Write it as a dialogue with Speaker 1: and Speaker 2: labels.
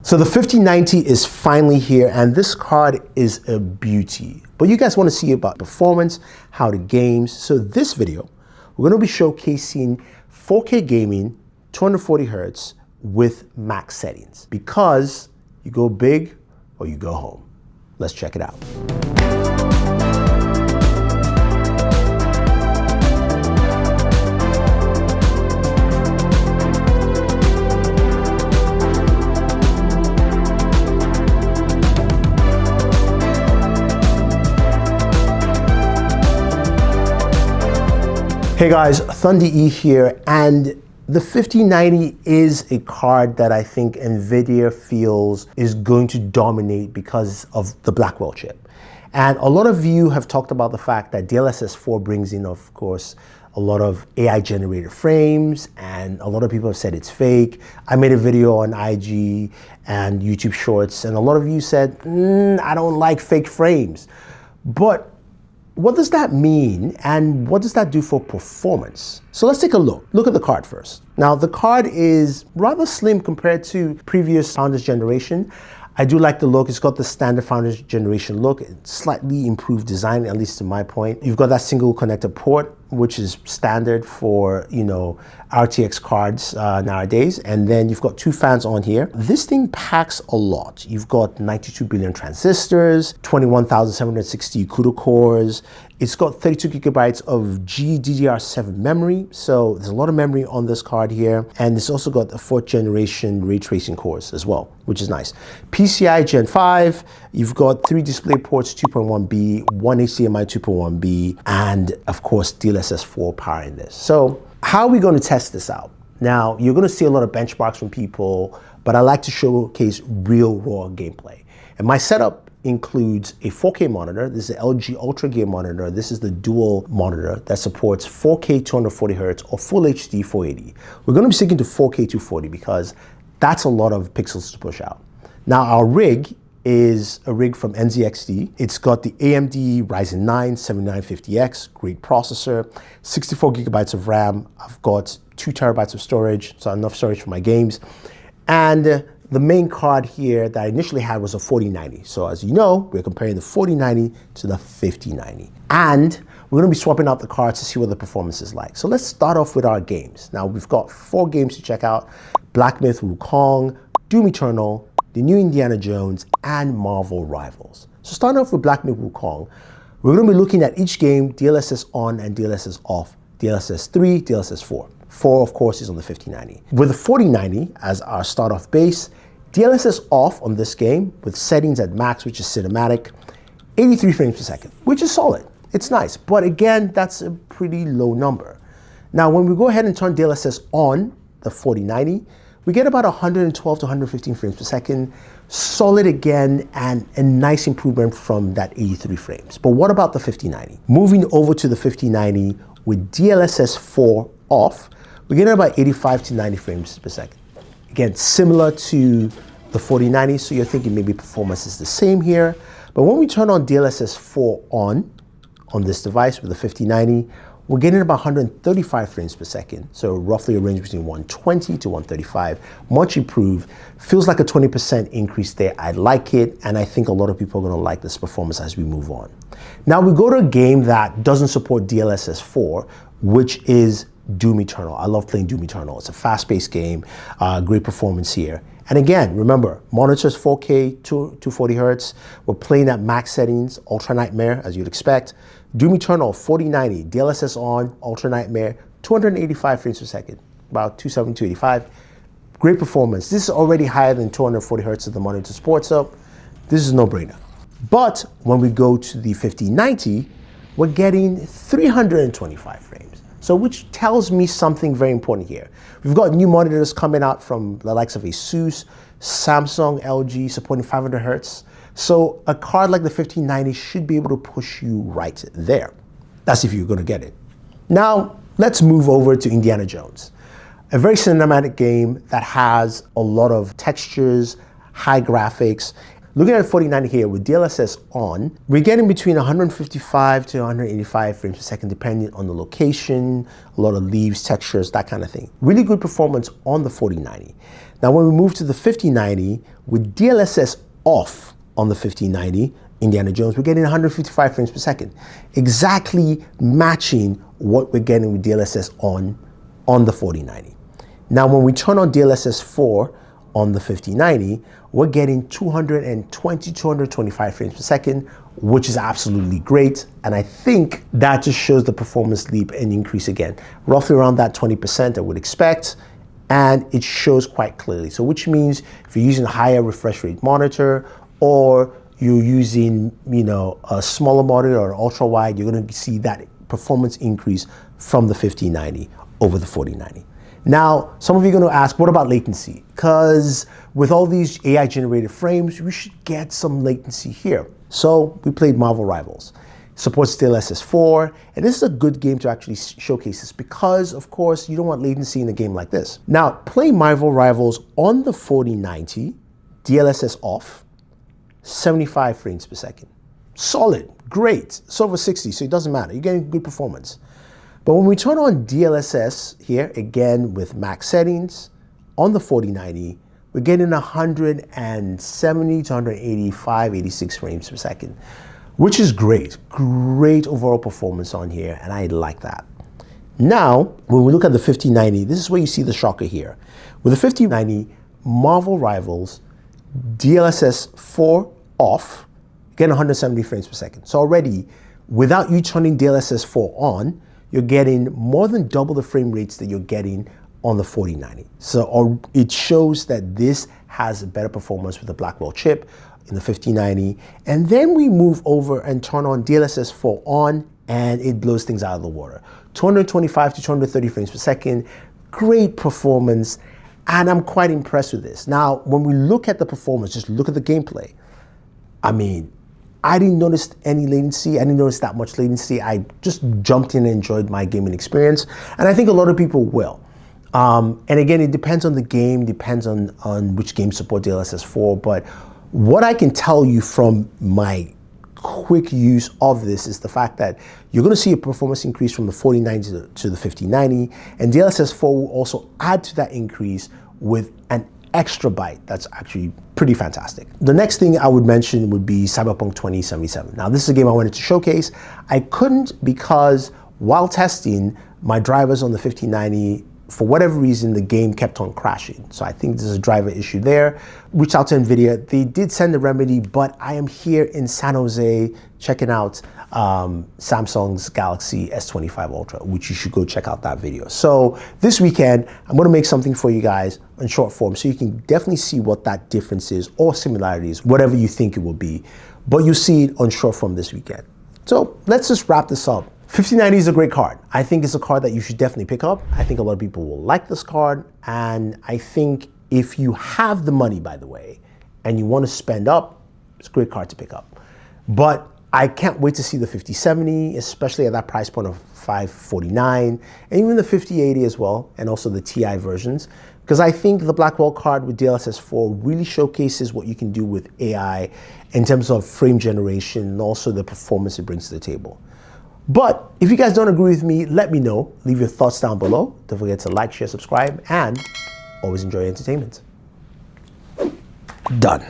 Speaker 1: So the 5090 is finally here, and this card is a beauty. But you guys want to see about performance, how to games. So this video, we're going to be showcasing 4K gaming, 240 Hertz with max settings, because you go big or you go home. Let's check it out. Hey guys, Thunder E here, and the 5090 is a card that I think Nvidia feels is going to dominate because of the Blackwell chip. And a lot of you have talked about the fact that DLSS 4 brings in, of course, a lot of AI generated frames, and a lot of people have said it's fake. I made a video on IG and YouTube Shorts, and a lot of you said, I don't like fake frames. But what does that mean, and what does that do for performance? So let's take a look. Look at the card first. Now, the card is rather slim compared to previous Founders generation. I do like the look. It's got the standard Founders generation look. It's slightly improved design, at least to my point. You've got that single connector port, which is standard for, RTX cards nowadays. And then you've got two fans on here. This thing packs a lot. You've got 92 billion transistors, 21,760 CUDA cores. It's got 32 gigabytes of GDDR7 memory. So there's a lot of memory on this card here. And it's also got the 4th generation ray tracing cores as well, which is nice. PCI Gen 5, you've got 3 display ports, 2.1B, 1 HDMI 2.1B, and of course, DLSS 4 powering this. So how are we going to test this out? Now, you're going to see a lot of benchmarks from people, but I like to showcase real raw gameplay. And my setup includes a 4K monitor. This is the LG Ultragear monitor. This is the dual monitor that supports 4K 240 Hertz or Full HD 480. We're going to be sticking to 4K 240 because that's a lot of pixels to push out. Now, our rig is a rig from NZXT. It's got the AMD Ryzen 9 7950X, great processor, 64 gigabytes of RAM. I've got 2 terabytes of storage, so enough storage for my games. And the main card here that I initially had was a 4090. So as you know, we're comparing the 4090 to the 5090. And we're gonna be swapping out the cards to see what the performance is like. So let's start off with our games. Now we've got 4 games to check out: Black Myth: Wukong, Doom Eternal, the new Indiana Jones, and Marvel Rivals. So starting off with Black Myth: Wukong, we're gonna be looking at each game, DLSS on and DLSS off, DLSS 3, DLSS 4. 4, of course, is on the 5090. With the 4090 as our start off base, DLSS off on this game with settings at max, which is cinematic, 83 frames per second, which is solid. It's nice, but again, that's a pretty low number. Now, when we go ahead and turn DLSS on the 4090, we get about 112 to 115 frames per second, solid again, and a nice improvement from that 83 frames. But what about the 5090? Moving over to the 5090 with DLSS 4 off, we get about 85 to 90 frames per second. Again, similar to the 4090, so you're thinking maybe performance is the same here. But when we turn on DLSS 4 on this device with the 5090, we're getting about 135 frames per second. So roughly a range between 120 to 135, much improved. Feels like a 20% increase there. I like it, and I think a lot of people are gonna like this performance as we move on. Now we go to a game that doesn't support DLSS 4, which is Doom Eternal. I love playing Doom Eternal. It's a fast-paced game, great performance here. And again, remember, monitors 4K, 240 Hertz. We're playing at max settings, Ultra Nightmare, as you'd expect. Doom Eternal, 4090, DLSS on, Ultra Nightmare, 285 frames per second, about 270, 285. Great performance. This is already higher than 240 Hertz of the monitor supports, so this is a no-brainer. But when we go to the 5090, we're getting 325 frames. So which tells me something very important here. We've got new monitors coming out from the likes of Asus, Samsung, LG, supporting 500 Hertz. So a card like the 5090 should be able to push you right there. That's if you're gonna get it. Now, let's move over to Indiana Jones. A very cinematic game that has a lot of textures, high graphics. Looking at 4090 here with DLSS on, we're getting between 155 to 185 frames per second depending on the location, a lot of leaves, textures, that kind of thing. Really good performance on the 4090. Now when we move to the 5090, with DLSS off on the 1590 Indiana Jones, we're getting 155 frames per second, exactly matching what we're getting with DLSS on the 4090. Now, when we turn on DLSS 4 on the 5090, we're getting 220, 225 frames per second, which is absolutely great. And I think that just shows the performance leap and increase again, roughly around that 20% I would expect. And it shows quite clearly. So which means if you're using a higher refresh rate monitor, or you're using, a smaller monitor or ultra wide, you're going to see that performance increase from the 5090 over the 4090. Now, some of you are going to ask, what about latency? Because with all these AI generated frames, we should get some latency here. So we played Marvel Rivals. Supports DLSS 4, and this is a good game to actually showcase this because, of course, you don't want latency in a game like this. Now, play Marvel Rivals on the 4090, DLSS off, 75 frames per second. Solid, great. It's over 60, so it doesn't matter. You're getting good performance. But when we turn on DLSS here, again with max settings, on the 4090, we're getting 170 to 185, 86 frames per second, which is great. Great overall performance on here, and I like that. Now, when we look at the 5090, this is where you see the shocker here. With the 5090, Marvel Rivals, DLSS 4 off, getting 170 frames per second. So already, without you turning DLSS 4 on, you're getting more than double the frame rates that you're getting on the 4090. So it shows that this has a better performance with the Blackwell chip in the 5090. And then we move over and turn on DLSS 4 on, and it blows things out of the water. 225 to 230 frames per second, great performance, and I'm quite impressed with this. Now, when we look at the performance, just look at the gameplay. I mean, I didn't notice any latency. I didn't notice that much latency. I just jumped in and enjoyed my gaming experience, and I think a lot of people will. And again, it depends on the game, depends on which games support DLSS 4, but what I can tell you from my quick use of this is the fact that you're going to see a performance increase from the 4090 to the 5090, and DLSS 4 will also add to that increase with an extra byte that's actually pretty fantastic. The next thing I would mention would be Cyberpunk 2077. Now, this is a game I wanted to showcase. I couldn't because while testing, my drivers on the 5090, for whatever reason, the game kept on crashing. So I think there's a driver issue there. Reached out to Nvidia. They did send a remedy, but I am here in San Jose checking out Samsung's Galaxy S25 Ultra, which you should go check out that video. So this weekend, I'm gonna make something for you guys in short form so you can definitely see what that difference is or similarities, whatever you think it will be. But you see it on short form this weekend. So let's just wrap this up. 5090 is a great card. I think it's a card that you should definitely pick up. I think a lot of people will like this card. And I think if you have the money, by the way, and you want to spend up, it's a great card to pick up. But I can't wait to see the 5070, especially at that price point of $549, and even the 5080 as well, and also the TI versions. Because I think the Blackwell card with DLSS 4 really showcases what you can do with AI in terms of frame generation and also the performance it brings to the table. But if you guys don't agree with me, let me know. Leave your thoughts down below. Don't forget to like, share, subscribe, and always enjoy entertainment. Done.